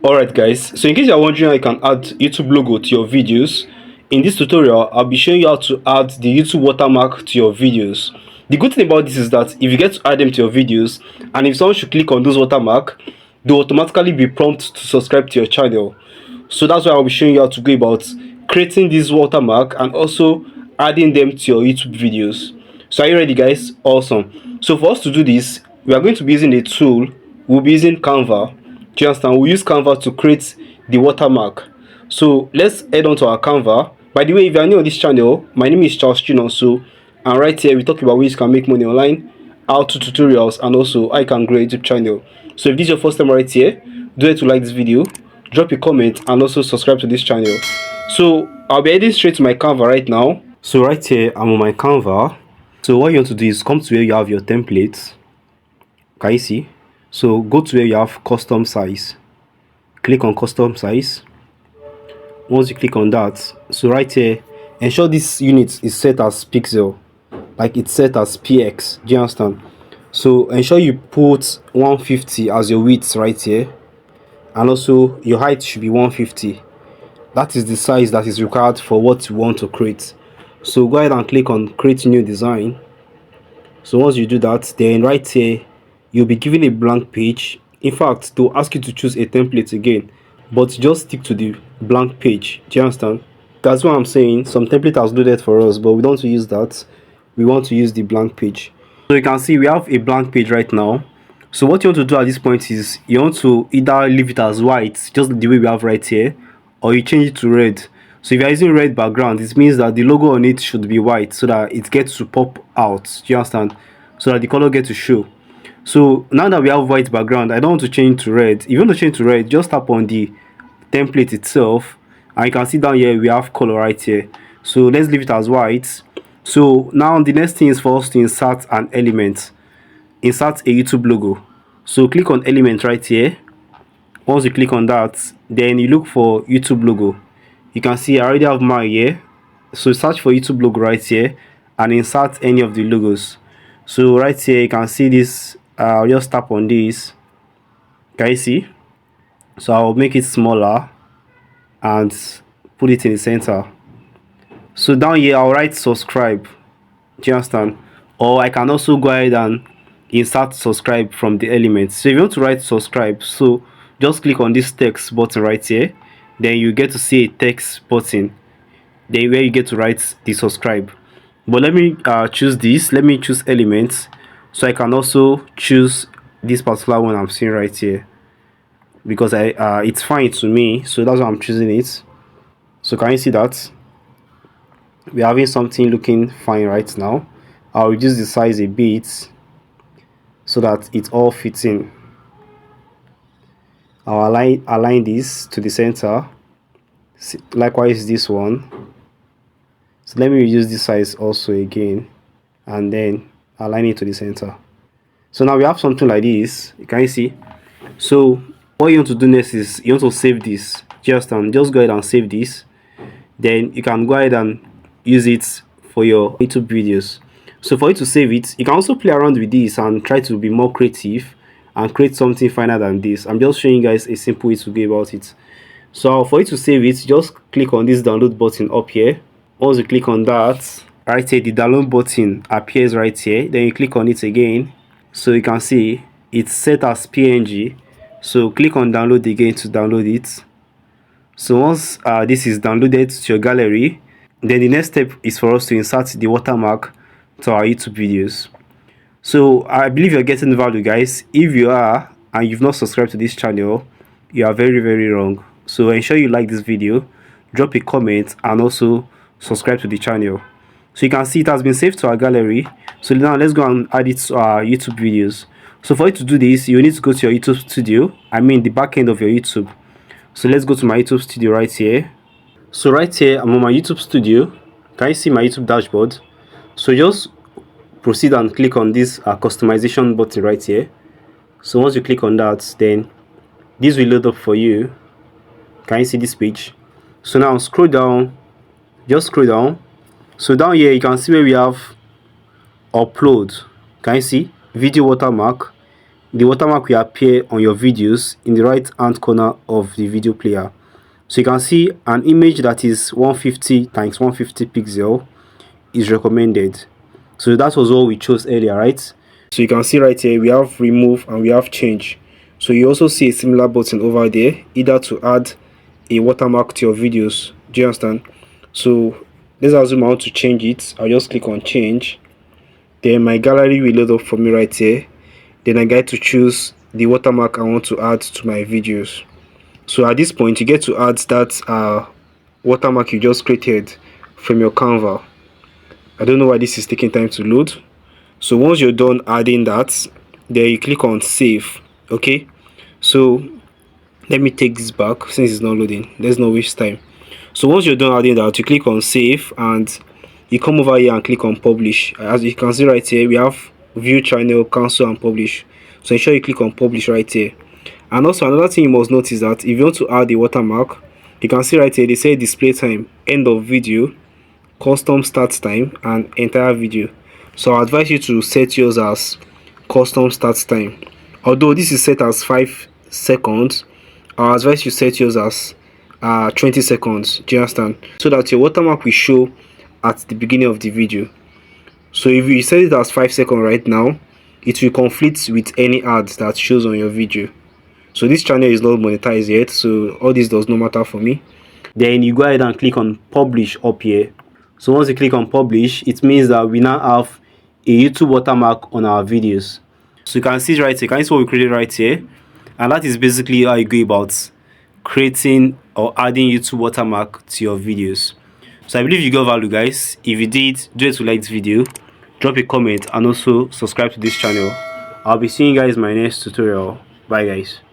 Alright guys, so in case you're wondering how you can add YouTube logo to your videos, in this tutorial I'll be showing you how to add the YouTube watermark to your videos. The good thing about this is that if you get to add them to your videos, and if someone should click on those watermark, they'll automatically be prompted to subscribe to your channel. So that's why I'll be showing you how to go about creating this watermark and also adding them to your YouTube videos. So are you ready guys? Awesome. So for us to do this, we are going to be using a tool. We'll be using Canva. Do you understand? We'll use Canva to create the watermark. So let's head on to our Canva. By the way, if you are new on this channel, my name is Charles Chinonso, and right here we talk about ways you can make money online, how to tutorials, and also how you can grow a YouTube channel. So if this is your first time right here, do it to like this video, drop a comment, and also subscribe to this channel. So I'll be heading straight to my Canva right now. So right here I'm on my Canva. So what you want to do is come to where you have your templates. Can you see? So go to where you have custom size, click on custom size. Once you click on that, so right here ensure this unit is set as pixel, like it's set as px. Do you understand? So ensure you put 150 as your width right here, and also your height should be 150. That is the size that is required for what you want to create. So go ahead and click on create new design. So once you do that, then right here you'll be given a blank page. In fact, they'll ask you to choose a template again, but just stick to the blank page. Do you understand? That's what I'm saying. Some template has loaded for us, but we don't want to use that. We want to use the blank page. So you can see we have a blank page right now. So what you want to do at this point is you want to either leave it as white, just the way we have right here, or you change it to red. So if you're using red background, it means that the logo on it should be white so that it gets to pop out. Do you understand? So that the color gets to show. So now that we have white background, I don't want to change to red. If you want to change to red, just tap on the template itself, and you can see down here we have color right here. So let's leave it as white. So now the next thing is for us to insert an element. Insert a YouTube logo. So click on element right here. Once you click on that, then you look for YouTube logo. You can see I already have mine here. So search for YouTube logo right here and insert any of the logos. So right here you can see this. I'll just tap on this. Can you see? So I'll make it smaller and put it in the center. So down here I'll write subscribe. Do you understand? Or I can also go ahead and insert subscribe from the elements. So if you want to write subscribe, so just click on this text button right here. Then you get to see a text button. Then where you get to write the subscribe. But let me choose this. Let me choose elements. So I can also choose this particular one I'm seeing right here, because it's fine to me, so that's why I'm choosing it. So can you see that we're having something looking fine right now? I'll reduce the size a bit so that it all fits in. I'll align this to the center. Likewise this one. So let me reduce this size also again, and then align it to the center. So now we have something like this. You can see. So what you want to do next is you want to save this. Just go ahead and save this. Then you can go ahead and use it for your YouTube videos. So for you to save it, you can also play around with this and try to be more creative and create something finer than this. I'm just showing you guys a simple way to go about it. So for you to save it, just click on this download button up here. Once you click on that, right here the download button appears right here. Then you click on it again. So you can see it's set as PNG. So click on download again to download it. So once this is downloaded to your gallery, then the next step is for us to insert the watermark to our YouTube videos. So I believe you're getting value, guys. If you are and you've not subscribed to this channel, you are very wrong. So ensure you like this video, drop a comment, and also subscribe to the channel. So you can see it has been saved to our gallery. So now let's go and add it to our YouTube videos. So for you to do this, you need to go to your YouTube studio. I mean the back end of your YouTube. So let's go to my YouTube studio right here. So right here I'm on my YouTube studio. Can you see my YouTube dashboard? So just proceed and click on this customization button right here. So once you click on that, then this will load up for you. Can you see this page? So now scroll down, just scroll down. So down here you can see where we have upload. Can you see video watermark? the watermark will appear on your videos in the right hand corner of the video player. So you can see an image that is 150 times 150 pixel is recommended. So that was what we chose earlier, right? So you can see right here we have remove and we have change. So you also see a similar button over there, either to add a watermark to your videos. Do you understand? So let's assume I want to change it. I'll just click on change. Then my gallery will load up for me right here. Then I get to choose the watermark I want to add to my videos. So at this point you get to add that watermark you just created from your Canva. I don't know why this is taking time to load. So once you're done adding that, then you click on save. Okay, so let me take this back since it's not loading. Let's not waste time. So once you're done adding that, you click on save and you come over here and click on publish. As you can see right here, we have view channel, cancel and publish. So ensure you click on publish right here. And also another thing you must notice that if you want to add a watermark, you can see right here they say display time, end of video, custom start time and entire video. So I advise you to set yours as custom start time. Although this is set as 5 seconds, I advise you set yours as 20 seconds. Do you understand? So that your watermark will show at the beginning of the video. So if you set it as 5 seconds right now, it will conflict with any ads that shows on your video. So this channel is not monetized yet, so all this does not matter for me. Then you go ahead and click on publish up here. So once you click on publish, it means that we now have a YouTube watermark on our videos. So you can see right here, you can see what we created right here, and that is basically how you go about creating or adding YouTube watermark to your videos. So I believe you got value, guys. If you did, do it to like this video, drop a comment and also subscribe to this channel. I'll be seeing you guys in my next tutorial. Bye guys.